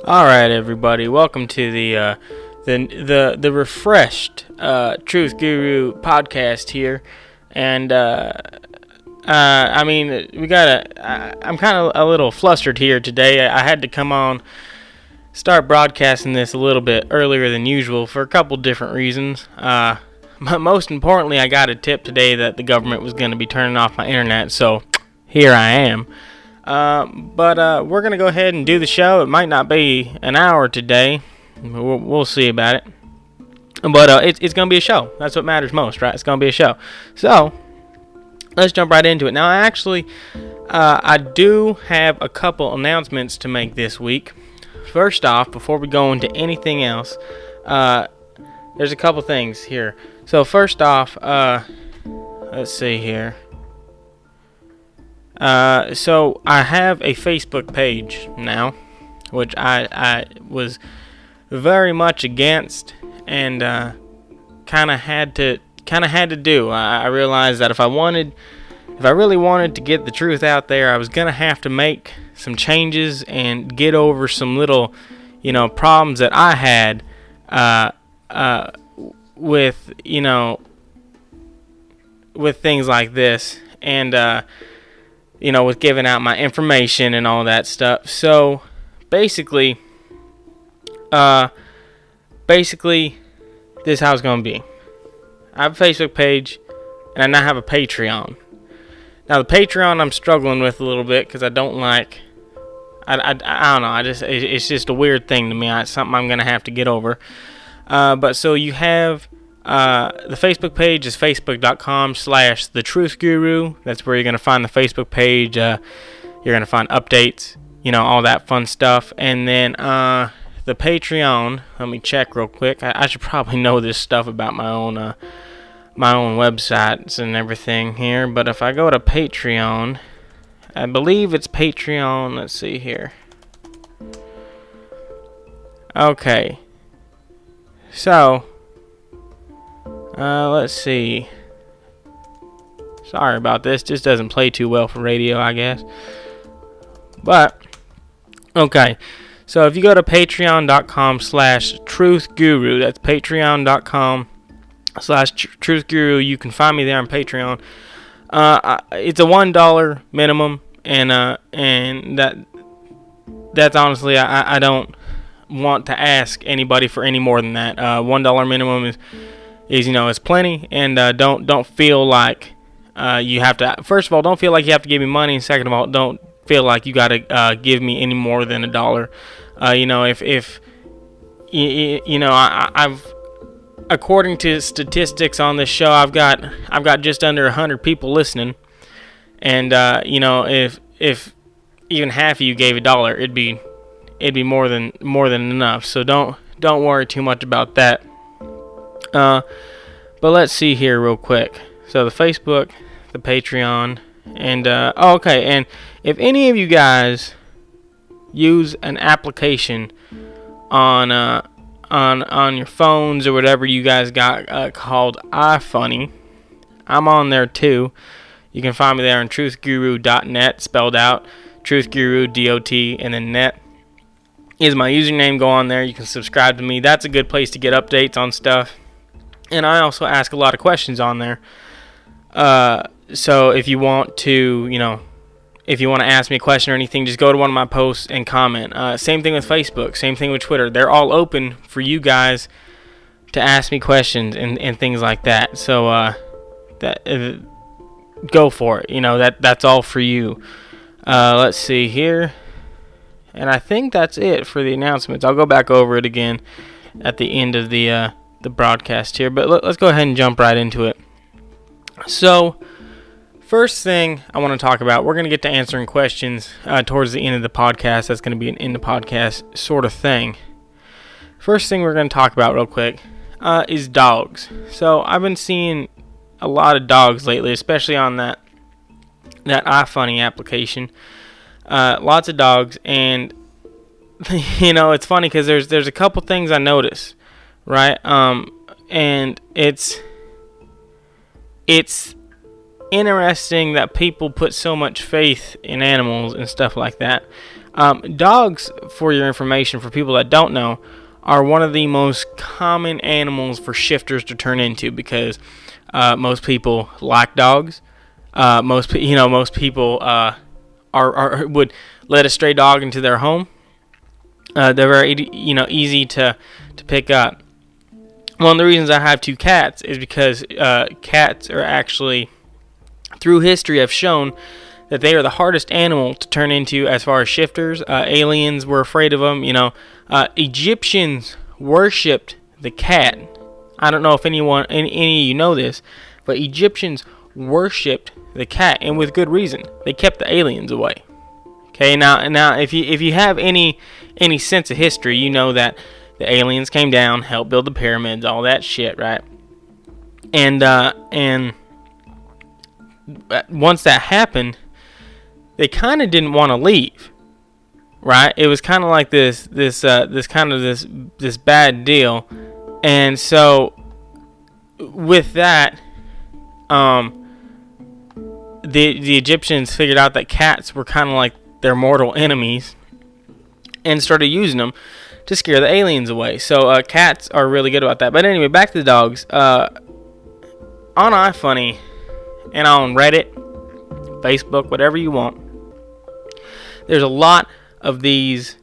All right, everybody. Welcome to the refreshed Truth Guru podcast here, and I'm kind of a little flustered here today. I had to come on, start broadcasting this a little bit earlier than usual for a couple different reasons. Most importantly, I got a tip today that the government was going to be turning off my internet, so here I am. But we're going to go ahead and do the show. It might not be an hour today. We'll see about it. But it's going to be a show. That's what matters most, right? It's going to be a show. So, let's jump right into it. Now, I do have a couple announcements to make this week. First off, before we go into anything else, there's a couple things here. So, first off, let's see here. So I have a Facebook page now, which I was very much against and kind of had to do. I realized that if I really wanted to get the truth out there, I was gonna have to make some changes and get over some little, problems that I had with things like this and. With giving out my information and all that stuff. So, basically, this is how it's going to be. I have a Facebook page, and I now have a Patreon. Now, the Patreon I'm struggling with a little bit because I don't like. I don't know. It's just a weird thing to me. It's something I'm going to have to get over. But so you have. The Facebook page is facebook.com/thetruthguru. That's where you're going to find the Facebook page. You're going to find updates, all that fun stuff. And then the Patreon, let me check real quick. I should probably know this stuff about my own websites and everything here. But if I go to Patreon, I believe it's Patreon. Let's see here. Okay. So... let's see. Sorry about this. Just doesn't play too well for radio, I guess. But, okay. So if you go to patreon.com/truthguru, that's patreon.com/truthguru, you can find me there on Patreon. It's a $1 minimum, and that's honestly, I don't want to ask anybody for any more than that. $1 minimum is it's plenty, and don't feel like you have to. First of all, don't feel like you have to give me money, and second of all, don't feel like you got to give me any more than $1. I've according to statistics on this show, I've got just under 100 people listening, and if even half of you gave $1, it'd be more than enough. So don't worry too much about that. But let's see here real quick. So the Facebook, the Patreon, and okay. And if any of you guys use an application on your phones or whatever you guys got called iFunny, I'm on there too. You can find me there on truthguru.net, spelled out truthguru, and then net is my username. Go on there. You can subscribe to me. That's a good place to get updates on stuff. And I also ask a lot of questions on there. So if you want to, ask me a question or anything, just go to one of my posts and comment. Same thing with Facebook. Same thing with Twitter. They're all open for you guys to ask me questions and things like that. So go for it. That's all for you. Let's see here. And I think that's it for the announcements. I'll go back over it again at the end of the broadcast here, but let's go ahead and jump right into it. So, first thing I want to talk about, we're going to get to answering questions towards the end of the podcast. That's going to be an end of podcast sort of thing. First thing we're going to talk about real quick is dogs. So, I've been seeing a lot of dogs lately, especially on that iFunny application. Lots of dogs, and it's funny because there's a couple things I notice. Right, and it's interesting that people put so much faith in animals and stuff like that. Dogs, for your information, for people that don't know, are one of the most common animals for shifters to turn into because most people like dogs. Most people would let a stray dog into their home. They're very easy to pick up. One of the reasons I have 2 cats is because cats are actually, through history, have shown that they are the hardest animal to turn into as far as shifters. Aliens were afraid of them. Egyptians worshipped the cat. I don't know if any of you know this, but Egyptians worshipped the cat, and with good reason. They kept the aliens away. Okay, now if you have any sense of history, you know that the aliens came down, helped build the pyramids, all that shit, right? And once that happened, they kind of didn't want to leave, right? It was kind of like this bad deal, and so with that, the Egyptians figured out that cats were kind of like their mortal enemies, and started using them to scare the aliens away. So cats are really good about that. But anyway, back to the dogs. On iFunny and on Reddit, Facebook, whatever you want, there's a lot of these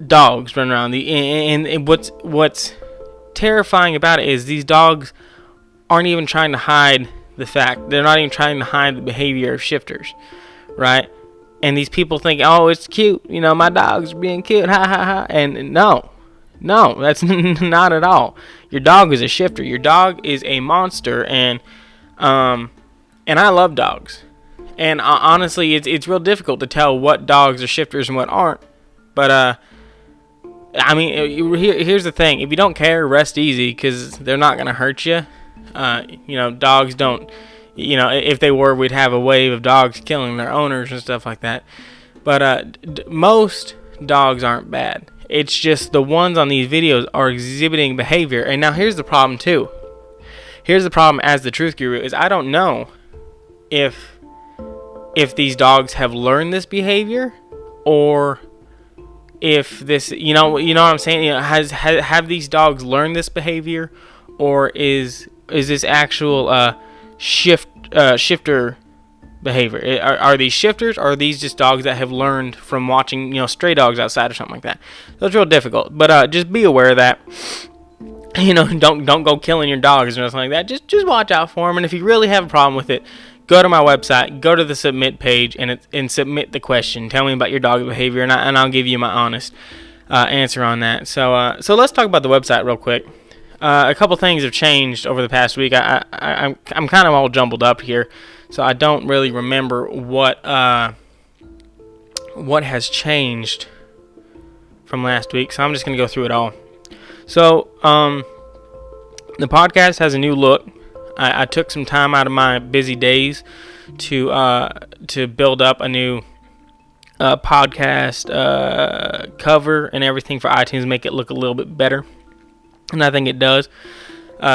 dogs running around. And what's terrifying about it is these dogs aren't even trying to hide the fact. They're not even trying to hide the behavior of shifters, right? And these people think, oh, it's cute. My dog's being cute. Ha, ha, ha. And no, that's not at all. Your dog is a shifter. Your dog is a monster. And I love dogs. And honestly, it's real difficult to tell what dogs are shifters and what aren't. But, here's the thing. If you don't care, rest easy, because they're not going to hurt you. Dogs don't... if they were, we'd have a wave of dogs killing their owners and stuff like that. But most dogs aren't bad. It's just the ones on these videos are exhibiting behavior. And now here's the problem too. Here's the problem as the truth guru is I don't know if these dogs have learned this behavior, or if this, you know what I'm saying? Have these dogs learned this behavior, or is this actual shifter behavior? Are these shifters, or are these just dogs that have learned from watching stray dogs outside or something like that? So it's real difficult, but just be aware of that. Don't go killing your dogs or something like that. Just watch out for them, and if you really have a problem with it, go to my website, go to the submit page, and submit the question. Tell me about your dog behavior, and I'll give you my honest answer on that. So let's talk about the website real quick. A couple things have changed over the past week. I'm kind of all jumbled up here, so I don't really remember what has changed from last week. So I'm just gonna go through it all. So the podcast has a new look. I took some time out of my busy days to build up a new podcast cover and everything for iTunes, make it look a little bit better. And I think it does.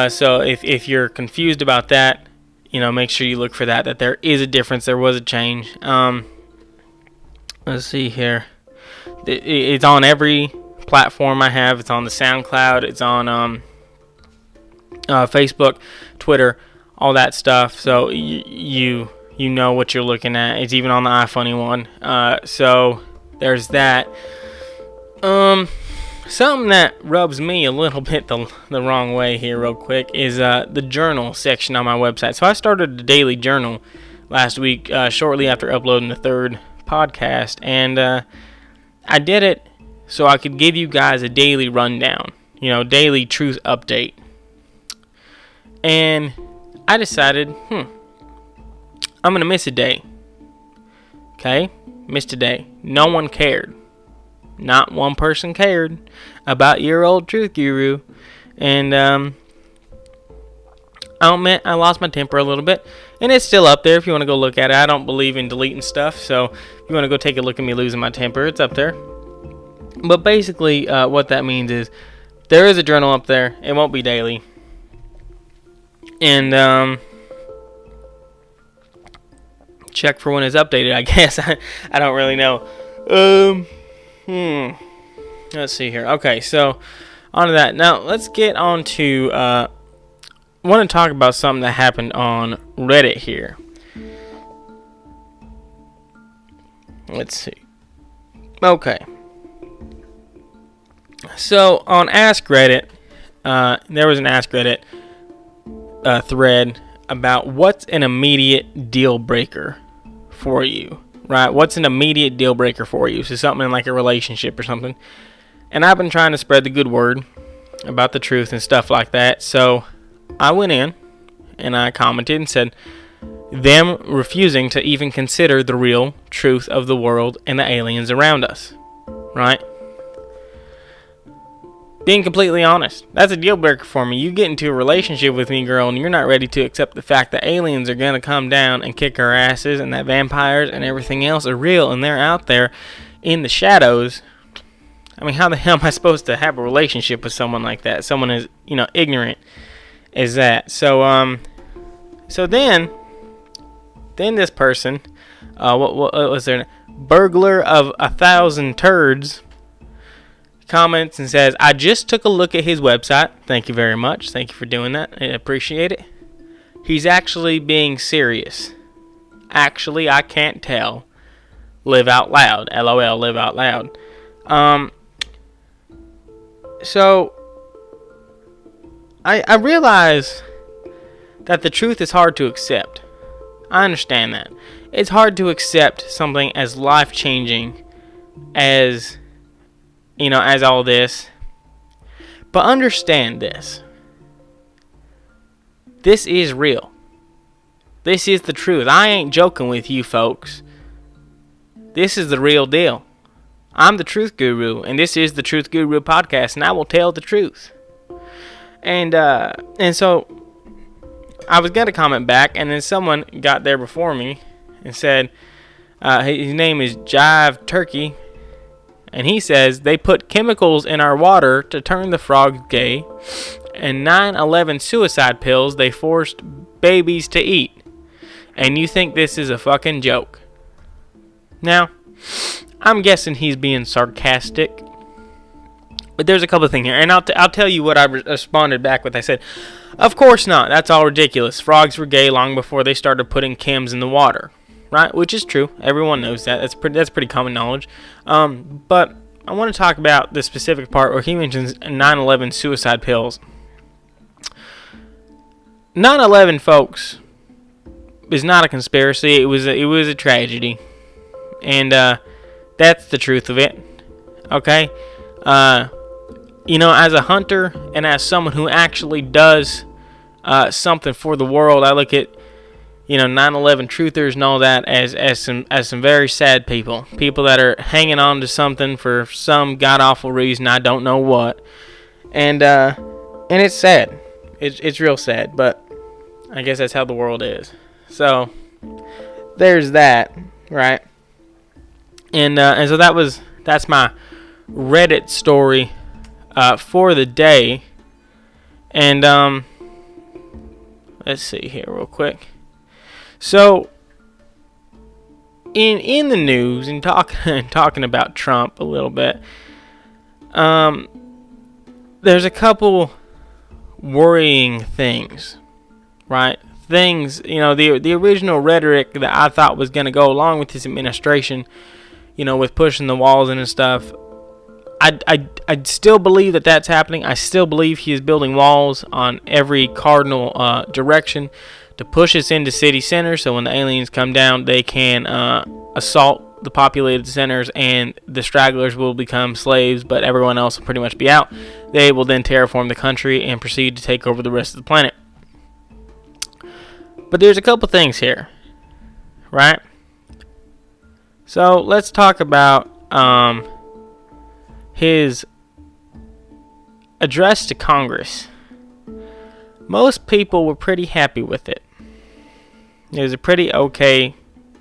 So if you're confused about that, make sure you look for that there is a difference. There was a change. Let's see here. It's on every platform I have. It's on the SoundCloud. It's on Facebook, Twitter, all that stuff. So you know what you're looking at. It's even on the iFunny one. So there's that. Something that rubs me a little bit the wrong way here real quick is the journal section on my website. So I started a daily journal last week, shortly after uploading the 3rd podcast, and I did it so I could give you guys a daily rundown, daily truth update. And I decided, I'm going to miss a day. Okay? Missed a day. No one cared. Not one person cared about your old truth guru. And I'll admit, I lost my temper a little bit. And it's still up there if you want to go look at it. I don't believe in deleting stuff. So if you want to go take a look at me losing my temper, it's up there. But basically, what that means is there is a journal up there. It won't be daily. And check for when it's updated, I guess. I don't really know. Um, Let's see here. Okay, so on to that. Now let's get on to. I want to talk about something that happened on Reddit here. Let's see. Okay. So on Ask Reddit, there was an Ask Reddit thread about what's an immediate deal breaker for you, right? What's an immediate deal breaker for you? So something like a relationship or something. And I've been trying to spread the good word about the truth and stuff like that. So I went in and I commented and said, them refusing to even consider the real truth of the world and the aliens around us, right? Being completely honest, that's a deal breaker for me. You get into a relationship with me, girl, and you're not ready to accept the fact that aliens are going to come down and kick our asses, and that vampires and everything else are real, and they're out there in the shadows. I mean, how the hell am I supposed to have a relationship with someone like that? Someone as, ignorant as that. So then this person, what was their name? Burglar of 1,000 Turds, comments and says, I just took a look at his website. Thank you very much. Thank you for doing that. I appreciate it. He's actually being serious. Actually, I can't tell. Live out loud. LOL, live out loud. So, I realize that the truth is hard to accept. I understand that. It's hard to accept something as life-changing as as all this. But understand this. This is real. This is the truth. I ain't joking with you folks. This is the real deal. I'm the Truth Guru, and this is the Truth Guru podcast, and I will tell the truth. And so I was going to comment back, and then someone got there before me and said, his name is Jive Turkey, and he says, they put chemicals in our water to turn the frogs gay, and 9/11 suicide pills they forced babies to eat. And you think this is a fucking joke? Now, I'm guessing he's being sarcastic, but there's a couple of things here, and I'll tell you what I responded back with. I said, of course not. That's all ridiculous. Frogs were gay long before they started putting chems in the water. Right, which is true. Everyone knows that. That's pretty common knowledge. But I want to talk about the specific part where he mentions 9/11 suicide pills. 9/11, folks, is not a conspiracy. It was a tragedy, and that's the truth of it. Okay, as a hunter and as someone who actually does something for the world, I look at 9/11 truthers and all that as some very sad people that are hanging on to something for some god awful reason, I don't know what, and it's sad. It's real sad, but I guess that's how the world is. So there's that, right? And so that's my Reddit story for the day, and let's see here real quick. So, in the news, and talking about Trump a little bit, there's a couple worrying things, right? Things, the original rhetoric that I thought was going to go along with his administration, with pushing the walls in and stuff. I still believe that that's happening. I still believe he is building walls on every cardinal direction to push us into city centers, so when the aliens come down, they can assault the populated centers, and the stragglers will become slaves, but everyone else will pretty much be out. They will then terraform the country and proceed to take over the rest of the planet. But there's a couple things here, right? So let's talk about his address to Congress. Most people were pretty happy with it. It was a pretty okay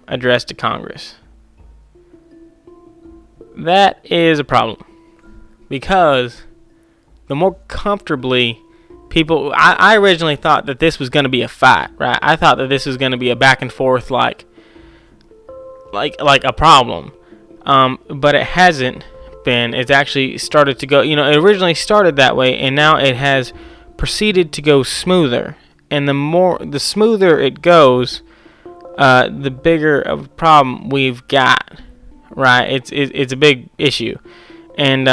address to Congress. That is a problem, because the more comfortably people... I originally thought that this was going to be a fight, right? I thought that this was going to be a back and forth like a problem. but it hasn't been. It's actually started to go, it originally started that way, and now it has proceeded to go smoother. And the smoother it goes, the bigger of a problem we've got, right? It's a big issue. And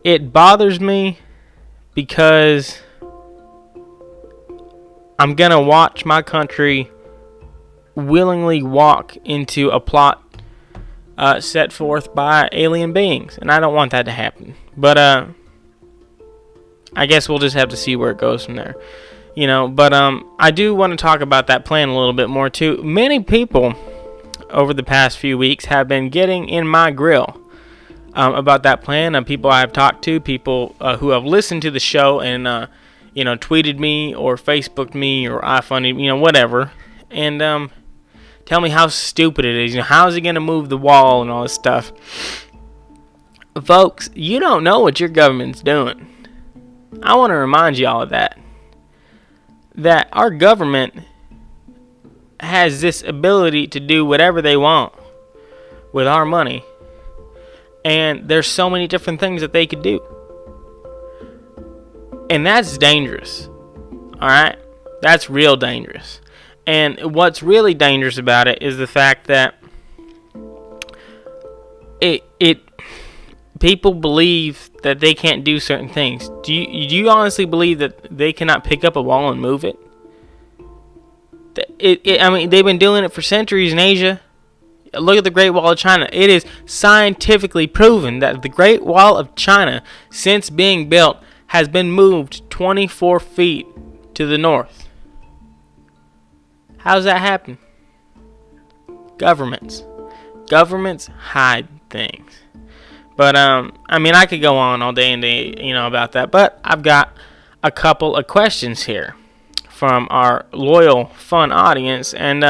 it bothers me because I'm gonna watch my country willingly walk into a plot set forth by alien beings, and I don't want that to happen. But I guess we'll just have to see where it goes from there, But I do want to talk about that plan a little bit more too. Many people over the past few weeks have been getting in my grill about that plan. People I've talked to, people who have listened to the show and tweeted me or Facebooked me or iPhoned, whatever, and tell me how stupid it is. How is he going to move the wall and all this stuff? Folks, you don't know what your government's doing. I want to remind you all of that our government has this ability to do whatever they want with our money. And there's so many different things that they could do. And that's dangerous. Alright? That's real dangerous. And what's really dangerous about it is the fact that people believe that they can't do certain things. Do you honestly believe that they cannot pick up a wall and move it? They've been doing it for centuries in Asia. Look at the Great Wall of China. It is scientifically proven that the Great Wall of China, since being built, has been moved 24 feet to the north. How does that happen? Governments hide things. But I could go on all day and day, about that. But I've got a couple of questions here from our loyal, fun audience, and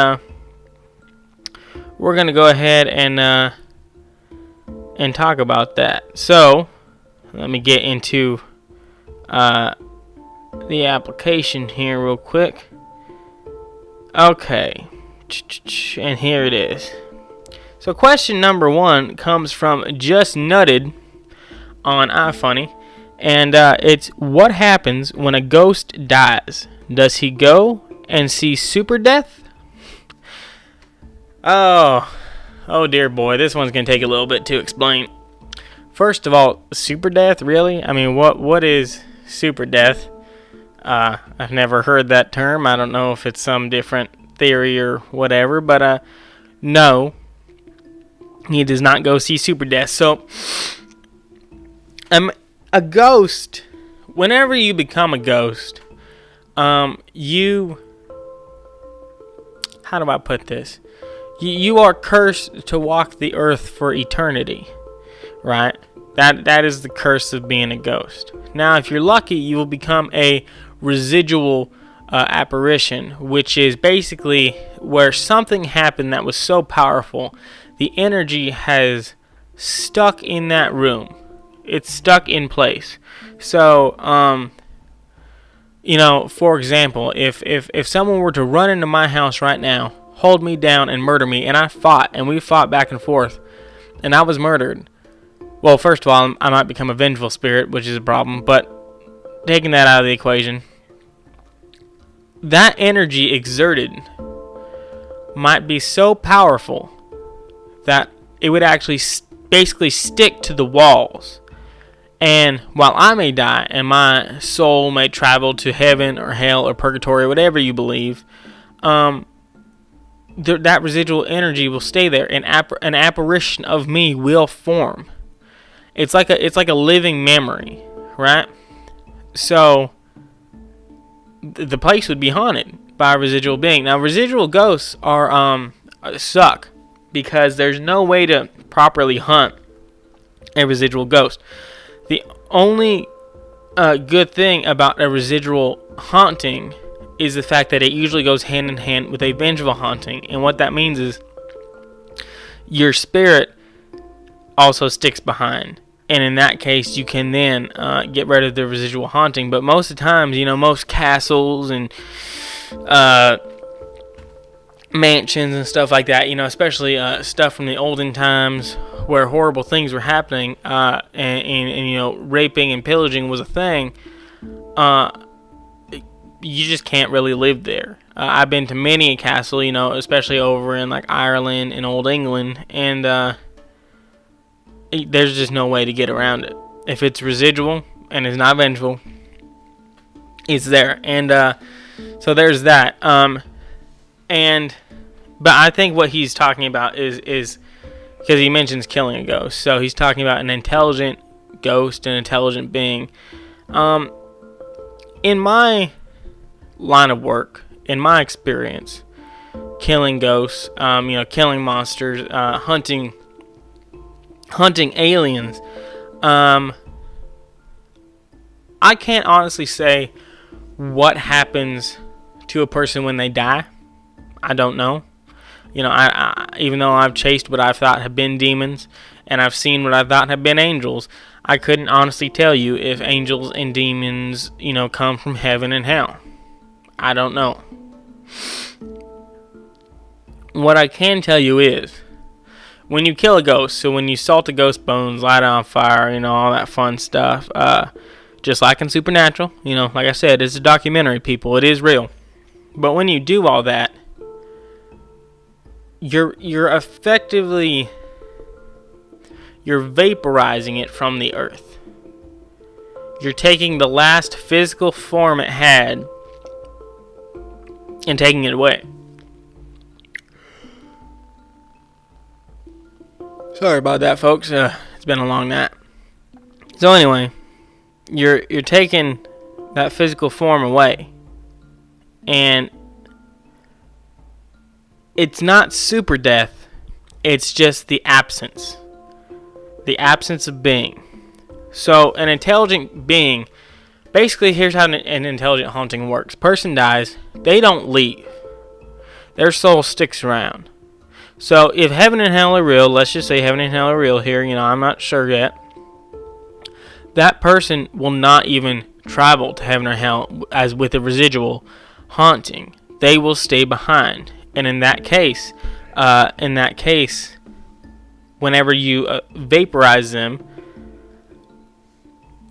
we're gonna go ahead and talk about that. So let me get into the application here real quick. Okay, and here it is. So question number 1 comes from Just Nutted on iFunny, and it's, what happens when a ghost dies? Does he go and see super death? Oh dear boy, this one's gonna take a little bit to explain. First of all, super death, really? What is super death? I've never heard that term. I don't know if it's some different theory or whatever, but no. He does not go see super death. So, a ghost, whenever you become a ghost, how do I put this? You are cursed to walk the earth for eternity, right? That is the curse of being a ghost. Now, if you're lucky, you will become a residual apparition, which is basically where something happened that was so powerful, the energy has stuck in that room. It's stuck in place. So, for example, if someone were to run into my house right now, hold me down and murder me, and we fought back and forth, and I was murdered, well, first of all, I might become a vengeful spirit, which is a problem, but taking that out of the equation, that energy exerted might be so powerful that it would actually basically stick to the walls. And while I may die and my soul may travel to heaven or hell or purgatory, whatever you believe, that residual energy will stay there, and an apparition of me will form. It's like a living memory, right? So the place would be haunted by a residual being. Now, residual ghosts are suck because there's no way to properly hunt a residual ghost. The only good thing about a residual haunting is the fact that it usually goes hand in hand with a vengeful haunting. And what that means is your spirit also sticks behind. And in that case, you can then get rid of the residual haunting. But most of the times, most castles and mansions and stuff like that, especially stuff from the olden times where horrible things were happening, and raping and pillaging was a thing. You just can't really live there. I've been to many a castle, especially over in like Ireland and Old England, and there's just no way to get around it. If it's residual and it's not vengeful, it's there. And so there's that. But I think what he's talking about is because he mentions killing a ghost. So he's talking about an intelligent ghost, an intelligent being. In my line of work, in my experience, killing ghosts, killing monsters, hunting aliens, I can't honestly say what happens to a person when they die. I don't know. I even though I've chased what I thought have been demons, and I've seen what I thought have been angels, I couldn't honestly tell you if angels and demons, come from heaven and hell. I don't know. What I can tell you is, when you kill a ghost, so when you salt a ghost bones, light it on fire, all that fun stuff, just like in Supernatural, like I said, it's a documentary, people, it is real. But when you do all that, you're effectively, you're vaporizing it from the earth. You're taking the last physical form it had and taking it away. Sorry about that, folks. It's been a long night. So anyway, you're taking that physical form away, and it's not super death. It's just the absence of being. So an intelligent being, basically, here's how an intelligent haunting works. Person dies, they don't leave. Their soul sticks around. So if heaven and hell are real, let's just say heaven and hell are real here, I'm not sure yet. That person will not even travel to heaven or hell as with a residual haunting. They will stay behind. And in that case, whenever you vaporize them,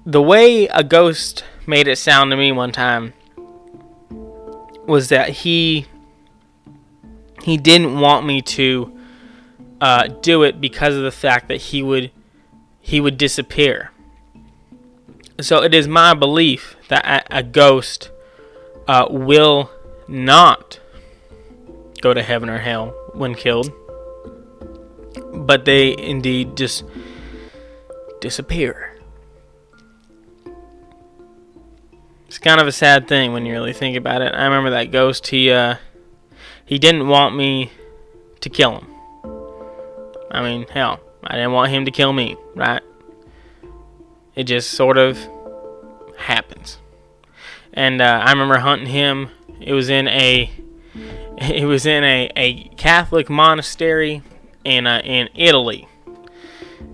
the way a ghost made it sound to me one time was that he didn't want me to do it because of the fact that he would disappear. So it is my belief that a ghost will not go to heaven or hell when killed, but they indeed just disappear. It's kind of a sad thing when you really think about it. I remember that ghost, he didn't want me to kill him. I mean, hell, I didn't want him to kill me, right? It just sort of happens. And I remember hunting him. It was in a Catholic monastery in Italy.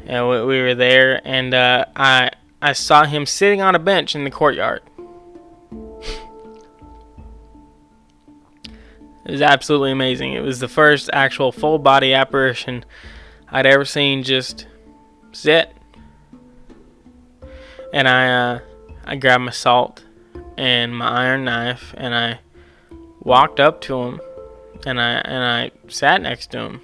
And we were there, and I saw him sitting on a bench in the courtyard. It was absolutely amazing. It was the first actual full body apparition I'd ever seen just sit. And I grabbed my salt and my iron knife, and I walked up to him, and I sat next to him,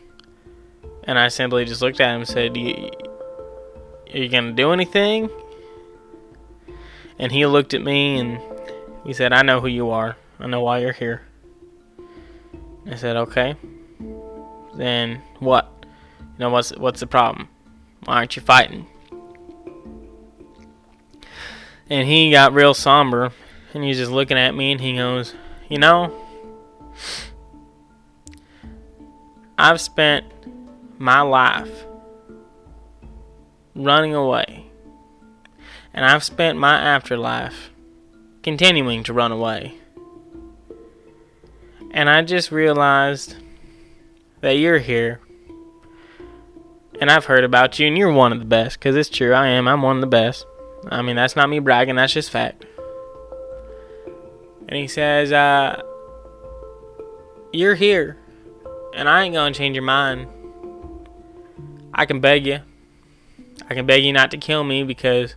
and I simply just looked at him and said, "Are you gonna do anything?" And he looked at me and he said, "I know who you are. I know why you're here." I said, "Okay. Then what? What's the problem? Why aren't you fighting?" And he got real somber, and he was just looking at me, and he goes, I've spent my life running away, and I've spent my afterlife continuing to run away. And I just realized that you're here, and I've heard about you, and you're one of the best, because it's true, I'm one of the best. I mean, that's not me bragging, that's just fact. And he says, you're here and I ain't gonna change your mind. I can beg you. I can beg you not to kill me because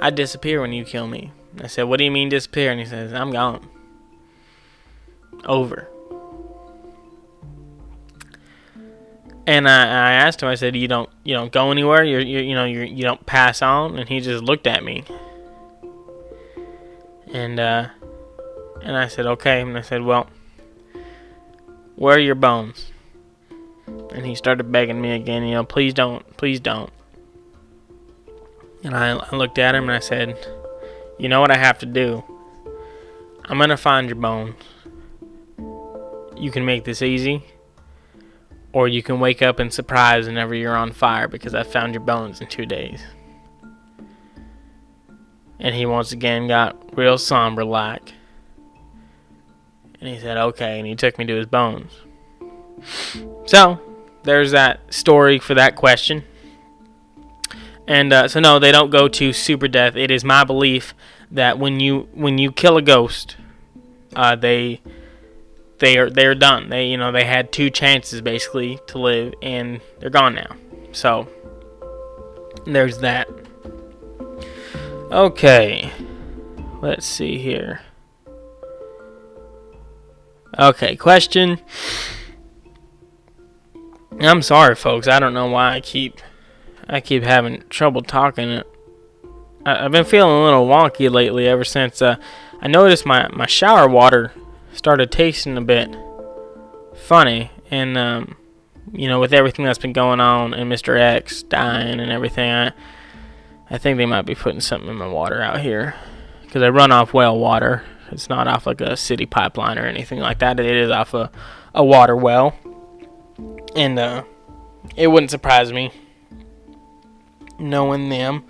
I disappear when you kill me. I said, what do you mean disappear? And he says, I'm gone. Over. And I asked him, I said, you don't go anywhere? You don't pass on? And he just looked at me. And I said, okay. And I said, well, where are your bones? And he started begging me again, please don't. And I looked at him and I said, you know what I have to do? I'm going to find your bones. You can make this easy, or you can wake up and surprise whenever you're on fire because I found your bones in 2 days. And he once again got real somber like. And he said, okay, and he took me to his bones. So, there's that story for that question. And so no, they don't go to super death. It is my belief that when you kill a ghost, they're done. They had 2 chances basically to live, and they're gone now. So there's that. Okay, let's see here. Okay, question. I'm sorry, folks. I don't know why I keep having trouble talking. I've been feeling a little wonky lately ever since I noticed my shower water started tasting a bit funny. And, with everything that's been going on and Mr. X dying and everything, I think they might be putting something in my water out here. Because I run off well water. It's not off like a city pipeline or anything like that. It is off a water well. And it wouldn't surprise me knowing them.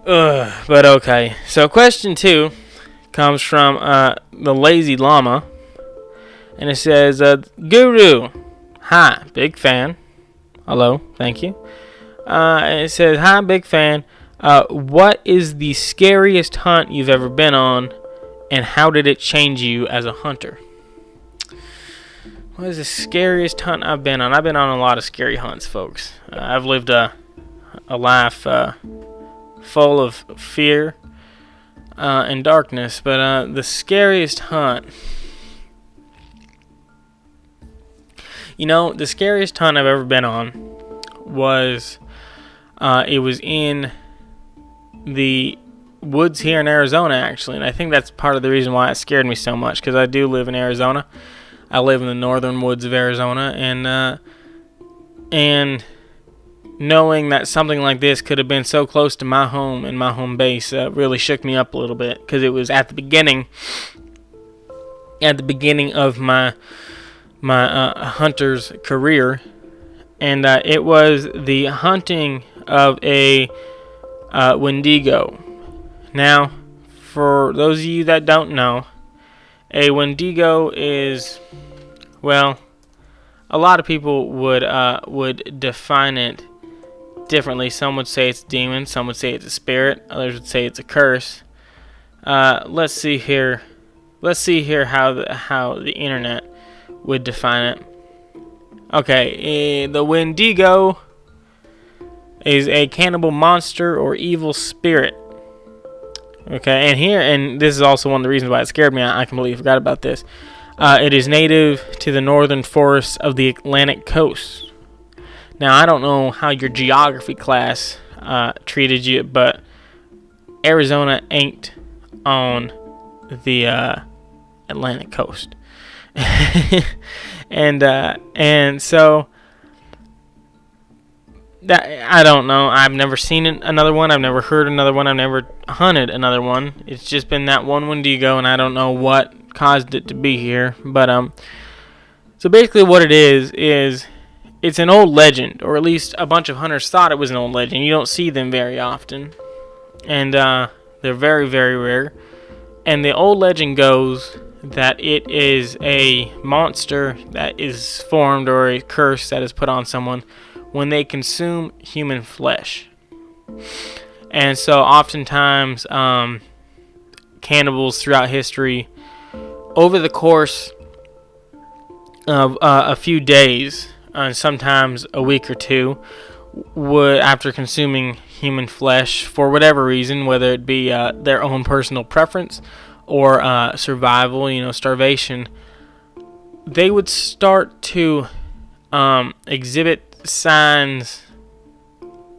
But okay. So question 2 comes from the Lazy Llama. And it says, Guru, hi, big fan. Hello, thank you. And it says, hi, big fan. What is the scariest hunt you've ever been on, and how did it change you as a hunter? What is the scariest hunt I've been on? I've been on a lot of scary hunts, folks. I've lived a life full of fear and darkness, but the scariest hunt... the scariest hunt I've ever been on was... it was in the woods here in Arizona, actually, and I think that's part of the reason why it scared me so much, because I do live in Arizona. I live in the northern woods of Arizona, and knowing that something like this could have been so close to my home and my home base really shook me up a little bit, because it was at the beginning of my hunter's career, and it was the hunting of a Wendigo. Now, for those of you that don't know, a Wendigo is, well, a lot of people would define it differently. Some would say it's a demon, some would say it's a spirit, others would say it's a curse. Let's see here how the internet would define it. Okay, the Wendigo is a cannibal monster or evil spirit. Okay, and this is also one of the reasons why it scared me. I completely forgot about this. It is native to the northern forests of the Atlantic coast. Now, I don't know how your geography class treated you, but Arizona ain't on the Atlantic coast. and so that, I don't know. I've never seen another one. I've never heard another one. I've never hunted another one. It's just been that one Wendigo, and I don't know what caused it to be here. But so basically, what it is it's an old legend, or at least a bunch of hunters thought it was an old legend. You don't see them very often, and they're very, very rare. And the old legend goes that it is a monster that is formed, or a curse that is put on someone when they consume human flesh. And so oftentimes cannibals throughout history, over the course of a few days, sometimes a week or two, would after consuming human flesh for whatever reason, whether it be their own personal preference or survival, starvation, they would start to exhibit signs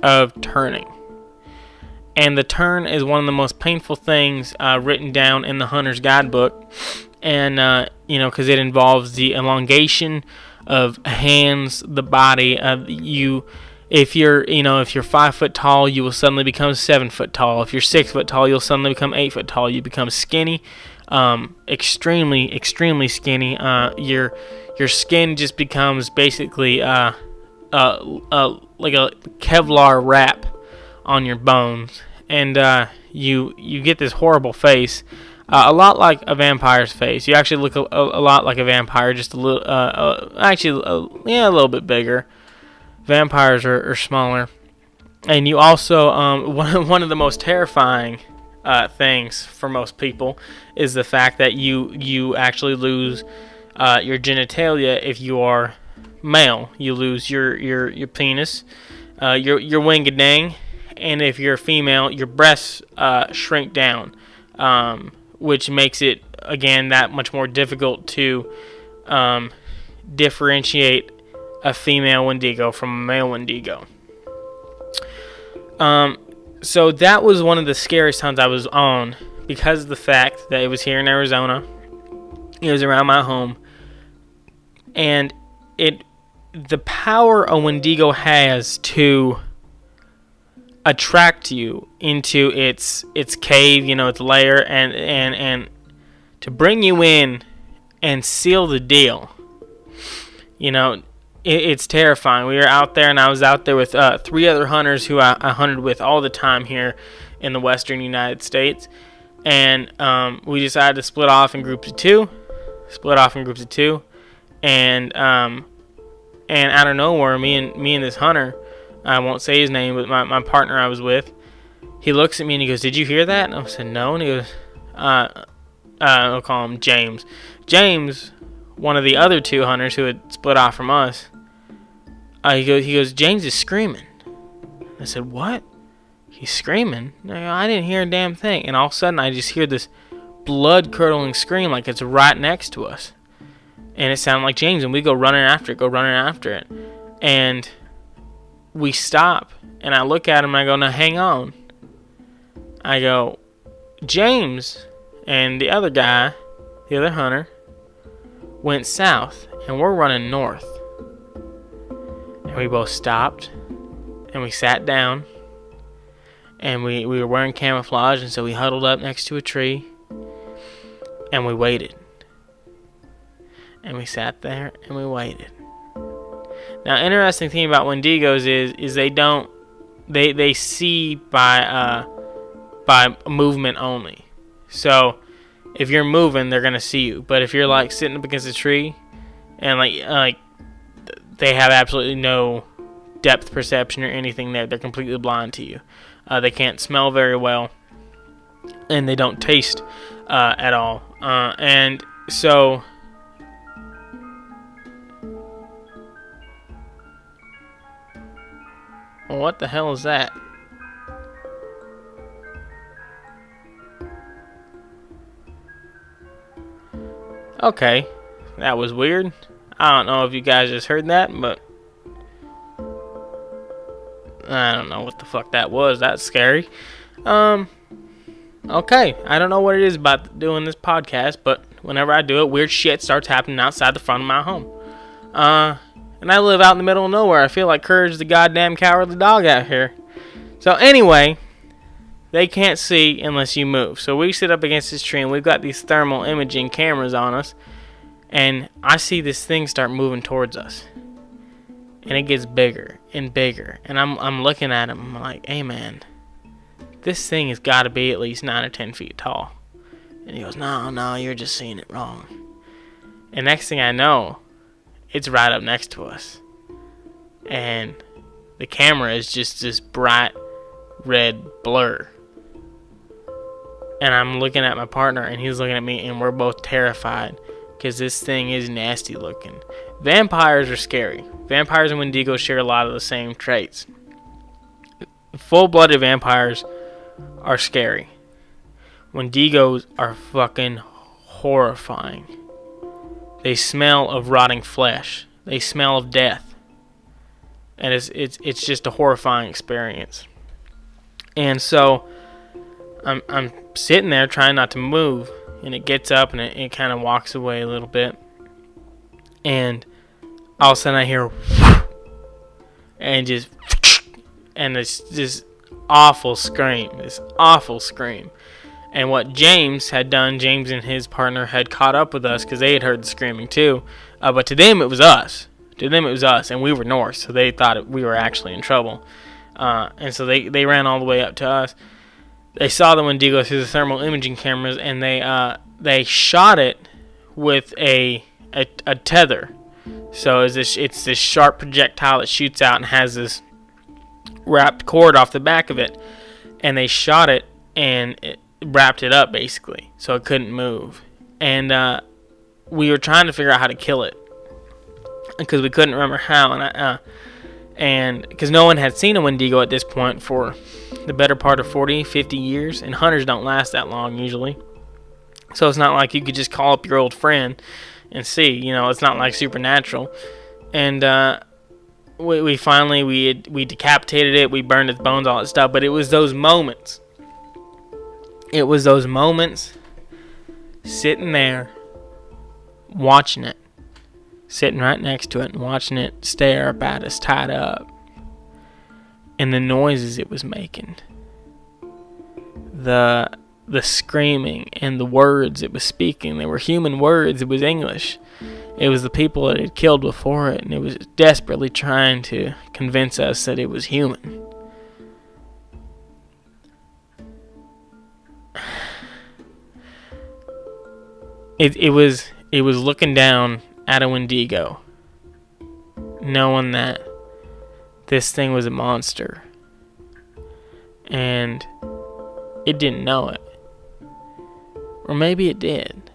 of turning. And the turn is one of the most painful things written down in the Hunter's Guidebook. And, because it involves the elongation of hands, the body. If you're 5 foot tall, you will suddenly become 7 foot tall. If you're 6 foot tall, you'll suddenly become 8 foot tall. You become skinny, extremely, extremely skinny. Your skin just becomes basically like a Kevlar wrap on your bones, and you get this horrible face, a lot like a vampire's face. You actually look a lot like a vampire, just a little, a little bit bigger. Vampires are smaller, and you also one of the most terrifying things for most people is the fact that you actually lose your genitalia if you are male. You lose your penis, your wing-a-ding, and if you're a female, your breasts shrink down, which makes it, again, that much more difficult to differentiate a female Wendigo from a male Wendigo. So that was one of the scariest times I was on, because of the fact that it was here in Arizona. It was around my home, and the power a Wendigo has to attract you into its cave, its lair, and to bring you in and seal the deal. It's terrifying. We were out there, and I was out there with 3 other hunters who I hunted with all the time here in the western United States, and we decided to split off in groups of two, and out of nowhere, me and this hunter, I won't say his name, but my partner I was with, he looks at me and he goes, "Did you hear that?" And I said, "No." And he goes, I'll call him James. James, one of the other 2 hunters who had split off from us, he goes, "James is screaming." I said, "What? He's screaming?" I didn't hear a damn thing. And all of a sudden, I just hear this blood-curdling scream like it's right next to us. And it sounded like James, and we go running after it. And we stop, and I look at him, and I go, "Now, hang on." I go, "James and the other guy, the other hunter, went south, and we're running north." And we both stopped, and we sat down, and we were wearing camouflage, and so we huddled up next to a tree, and we waited. And we sat there, and we waited. Now, interesting thing about Wendigos is they see by movement only. So if you're moving, they're gonna see you. But if you're like sitting up against a tree, and like they have absolutely no depth perception or anything there, they're completely blind to you. They can't smell very well, and they don't taste at all. And so. What the hell is that? Okay, that was weird. I don't know if you guys just heard that, but I don't know what the fuck that was. That's scary. Okay, I don't know what it is about doing this podcast, but whenever I do it, weird shit starts happening outside the front of my home. And I live out in the middle of nowhere. I feel like Courage the goddamn cowardly dog out here. So anyway, they can't see unless you move. So we sit up against this tree, and we've got these thermal imaging cameras on us. And I see this thing start moving towards us. And it gets bigger and bigger. And I'm looking at him. I'm like, "Hey, man, this thing has got to be at least 9 or 10 feet tall." And he goes, No, you're just seeing it wrong." And next thing I know, it's right up next to us. And the camera is just this bright red blur. And I'm looking at my partner, and he's looking at me, and we're both terrified because this thing is nasty looking. Vampires are scary. Vampires and Wendigos share a lot of the same traits. Full-blooded vampires are scary. Wendigos are fucking horrifying. They smell of rotting flesh. They smell of death. And it's just a horrifying experience. And so I'm sitting there trying not to move, and it gets up and it kind of walks away a little bit. And all of a sudden I hear and it's this awful scream. And what James had done, James and his partner had caught up with us because they had heard the screaming too. But to them it was us. And we were north, so they thought we were actually in trouble. And so they ran all the way up to us. They saw the Wendigo through the thermal imaging cameras, and they shot it with a tether. So it's this sharp projectile that shoots out and has this wrapped cord off the back of it. And they shot it and it wrapped it up, basically, so it couldn't move. And we were trying to figure out how to kill it because we couldn't remember how. And because no one had seen a Wendigo at this point for the better part of 40, 50 years, and hunters don't last that long usually. So it's not like you could just call up your old friend and see, it's not like Supernatural. And we finally decapitated it, we burned its bones, all that stuff. But it was those moments. Sitting there, watching it, sitting right next to it and watching it stare up at us tied up. And the noises it was making. The screaming and the words it was speaking. They were human words. It was English. It was the people that had killed before it. And it was desperately trying to convince us that it was human. It was looking down at a Wendigo, knowing that this thing was a monster, and it didn't know it. Or maybe it did.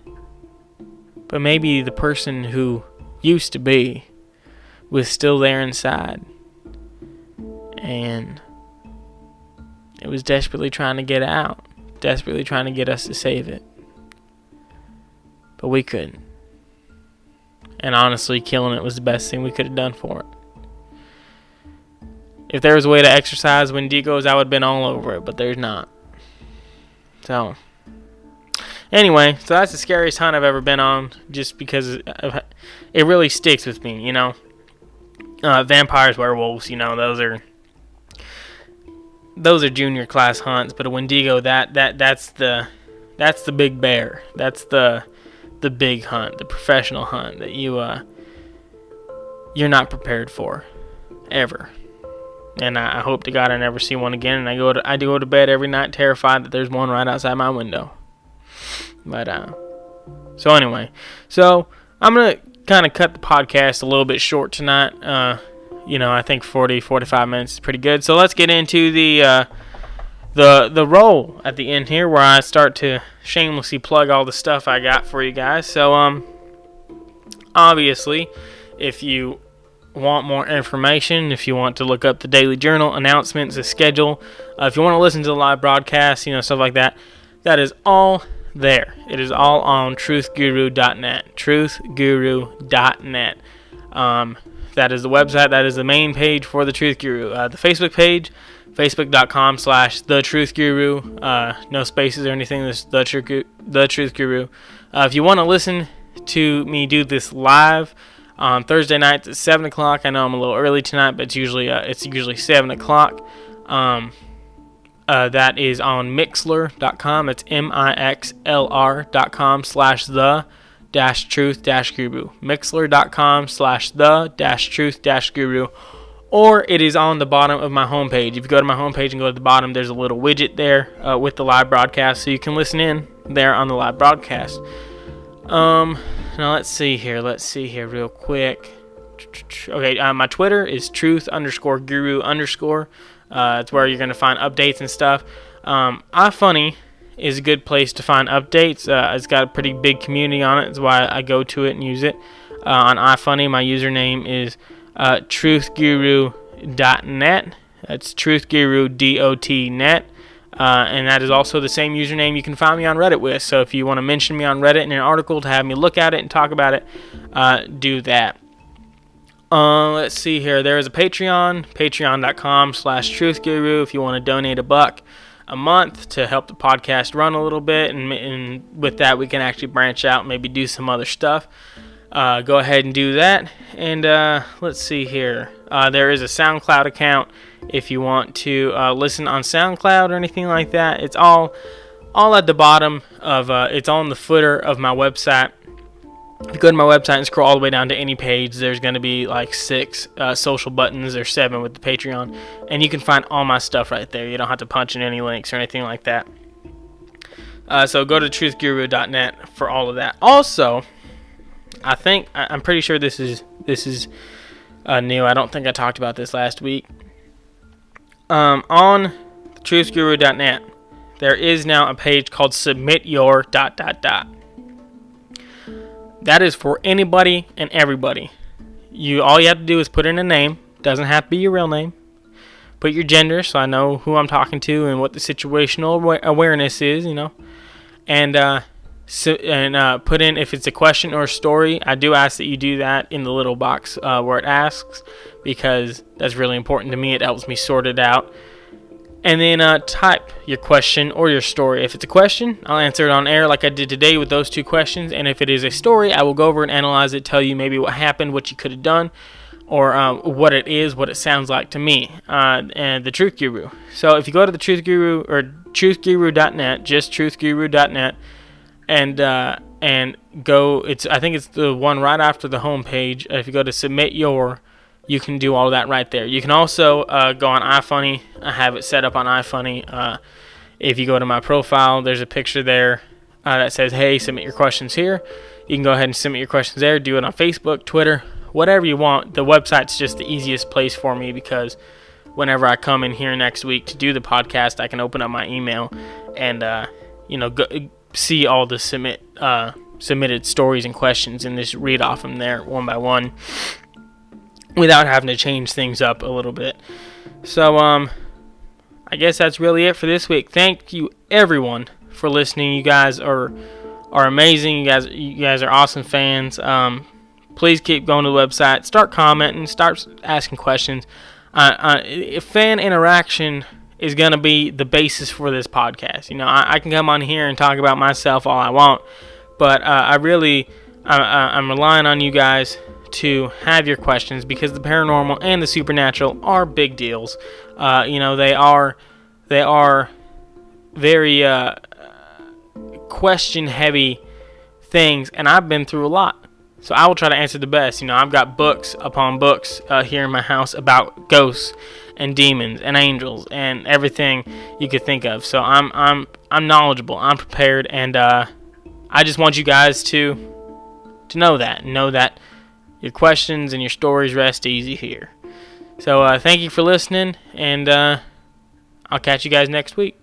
But maybe the person who used to be was still there inside, and it was desperately trying to get out, desperately trying to get us to save it. But we couldn't. And honestly, killing it was the best thing we could have done for it. If there was a way to exercise Wendigos, I would have been all over it, but there's not. So, anyway, so that's the scariest hunt I've ever been on, just because it really sticks with me, Vampires, werewolves, those are junior class hunts, but a Wendigo, that's the big bear. That's the big hunt, the professional hunt that you're not prepared for, ever. And I hope to God I never see one again. And I go to bed every night terrified that there's one right outside my window. But so anyway, I'm gonna kind of cut the podcast a little bit short tonight. I think 40-45 minutes is pretty good. So let's get into the roll at the end here, where I start to shamelessly plug all the stuff I got for you guys. So obviously, if you want more information, if you want to look up the Daily Journal, announcements, the schedule, if you want to listen to the live broadcast, stuff like that, that is all there. It is all on truthguru.net. Truthguru.net. That is the website. That is the main page for the Truth Guru. The Facebook page, facebook.com/thetruthguru. No spaces or anything. This the Truth Guru. If you want to listen to me do this live on Thursday nights at 7 o'clock. I know I'm a little early tonight, but it's usually 7 o'clock. That is on Mixlr.com. It's Mixlr.com/the-truth-guru. Mixlr.com/the-truth-guru. Or it is on the bottom of my homepage. If you go to my homepage and go to the bottom, there's a little widget there with the live broadcast, so you can listen in there on the live broadcast. Now let's see here real quick. Okay, my Twitter is truth_guru_. It's where you're going to find updates and stuff. iFunny is a good place to find updates. It's got a pretty big community on it. That's why I go to it and use it. On iFunny, my username is truthguru.net. That's truthguru.net. And that is also the same username you can find me on Reddit with. So if you want to mention me on Reddit in an article to have me look at it and talk about it, do that. Let's see here. There is a Patreon, patreon.com/truthguru if you want to donate $1 a month to help the podcast run a little bit. And with that, we can actually branch out and maybe do some other stuff. Go ahead and do that. And let's see here. There is a SoundCloud account if you want to listen on SoundCloud or anything like that. It's all at the bottom of it's on the footer of my website. If you go to my website and scroll all the way down to any page, there's going to be like 6 social buttons or 7 with the Patreon, and you can find all my stuff right there. You don't have to punch in any links or anything like that. So go to truthguru.net for all of that. Also, I'm pretty sure this is new. I don't think I talked about this last week. On truthguru.net, there is now a page called Submit Your ... That is for anybody and everybody. All you have to do is put in a name. Doesn't have to be your real name. Put your gender, so I know who I'm talking to and what the situational awareness is, And put in if it's a question or a story. I do ask that you do that in the little box where it asks, because that's really important to me. It helps me sort it out. And then type your question or your story. If it's a question, I'll answer it on air like I did today with those 2 questions. And if it is a story, I will go over and analyze it, tell you maybe what happened, what you could have done, or what it is, what it sounds like to me, and the Truth Guru. So if you go to the Truth Guru or truthguru.net, just truthguru.net, and go, I think it's the one right after the home page. If you go to Submit Your, you can do all of that right there. You can also go on iFunny. I have it set up on iFunny. If you go to my profile, there's a picture there that says, hey, submit your questions here. You can go ahead and submit your questions there. Do it on Facebook, Twitter, whatever you want. The website's just the easiest place for me, because whenever I come in here next week to do the podcast, I can open up my email and go see all the submitted stories and questions and just read off them there one by one, without having to change things up a little bit. So, I guess that's really it for this week. Thank you, everyone, for listening. You guys are amazing. You guys are awesome fans. Please keep going to the website. Start commenting. Start asking questions. Fan interaction is going to be the basis for this podcast. I can come on here and talk about myself all I want, but I'm relying on you guys to have your questions, because the paranormal and the supernatural are big deals. They are very question heavy things, and I've been through a lot, so I will try to answer the best. I've got books upon books here in my house about ghosts and demons and angels and everything you could think of. So I'm knowledgeable, I'm prepared, and I just want you guys to know that your questions and your stories rest easy here. So thank you for listening, and I'll catch you guys next week.